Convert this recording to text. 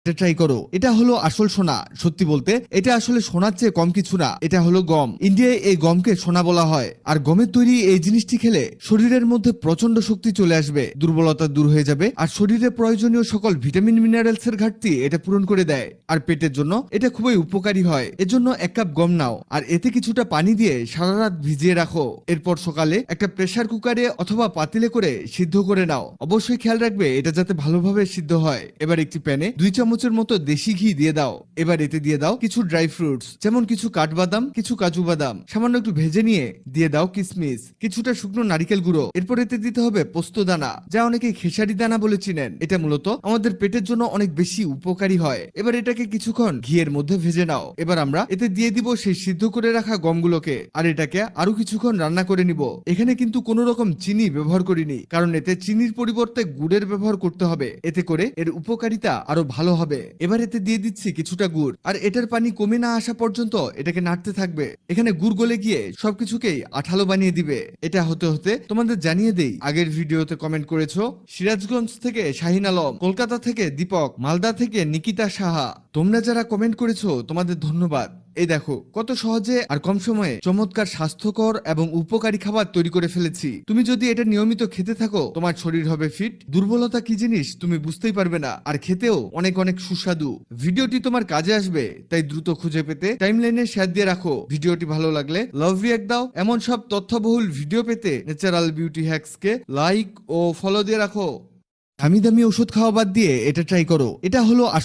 এটা ট্রাই করো। এটা হলো আসল সোনা। সত্যি বলতে এটা আসলে সোনার চেয়ে কম কিছু না। এটা হলো গম। ইন্ডিয়ায় এই গমকে সোনা বলা হয়। আর গমের তৈরি এই জিনিসটি খেলে শরীরের মধ্যে প্রচন্ড শক্তি চলে আসবে, দুর্বলতা দূর হয়ে যাবে, আর শরীরে প্রয়োজনীয় সকল ভিটামিন মিনারেলস এর ঘাটতি এটা পূরণ করে দেয়। আর পেটের জন্য এটা খুবই উপকারী হয়। এজন্য 1 কাপ গম নাও, আর এতে কিছুটা পানি দিয়ে সারা রাত ভিজিয়ে রাখো। এরপর সকালে একটা প্রেসার কুকারে অথবা পাতিলে করে সিদ্ধ করে নাও। অবশ্যই খেয়াল রাখবে এটা যাতে ভালোভাবে সিদ্ধ হয়। এবার একটি প্যানে 2 চামচের মতো দেশি ঘি দিয়ে দাও। এবার এতে দিয়ে দাও কিছু ড্রাই ফ্রুটস, যেমন কিছু কাঠবাদাম, কিছু কাজু বাদাম, সামান্য একটু ভেজে নিয়ে দিয়ে দাও কিশমিশ, কিছুটা শুকনো নারিকেল গুঁড়ো। এরপর এতে দিতে হবে পোস্ত দানা, যা অনেকে খেসারি দানা বলে চিনেন। এটা মূলত আমাদের পেটের জন্য অনেক বেশি উপকারী হয়। এবার এটাকে কিছুক্ষণ ঘিয়ের মধ্যে ভেজে নাও। এবার আমরা এতে দিয়ে দিব সেই সিদ্ধ করে রাখা গমগুলোকে, আর এটাকে আরো কিছুক্ষণ রান্না করে নিব। এখানে কিন্তু কোনো রকম চিনি ব্যবহার করিনি, কারণ এতে চিনির পরিবর্তে গুড়ের ব্যবহার করতে হবে। এতে করে এর উপকারিতা আরো ভালো হবে। এবার এতে দিয়ে দিচ্ছি কিছুটা গুড়, আর এটার পানি কমে না আসা পর্যন্ত এটাকে নাড়তে থাকবে। এখানে গুড় গলে গিয়ে সবকিছুকেই আঠালো বানিয়ে দিবে। এটা হতে হতে তোমাদের জানিয়ে দেই, আগের ভিডিওতে কমেন্ট করেছো সিরাজগঞ্জ থেকে শাহিন আলম, কলকাতা থেকে দীপক, মালদা থেকে নিকিতা সাহা। তোমরা যারা কমেন্ট করেছো তোমাদের ধন্যবাদ। এই দেখো কত সহজে আর কম সময়ে চমৎকার স্বাস্থ্যকর এবং উপকারী খাবার তৈরি করে ফেলেছি। তুমি যদি এটা নিয়মিত খেতে থাকো তোমার শরীর হবে ফিট, দুর্বলতা কি জিনিস তুমি বুঝতেই পারবে না, আর খেতেও অনেক অনেক সুস্বাদু। ভিডিওটি তোমার কাজে আসবে, তাই দ্রুত খুঁজে পেতে টাইমলাইনে শেয়ার দিয়ে রাখো। ভিডিওটি ভালো লাগলে লাভ রিঅ্যাক্ট দাও। এমন সব তথ্যবহুল ভিডিও পেতে ন্যাচারাল বিউটি হ্যাক্স কে লাইক ও ফলো দিয়ে রাখো। দামি দামি ওষুধ খাওয়া বাদ দিয়ে এটা ট্রাই করো। এটা হলো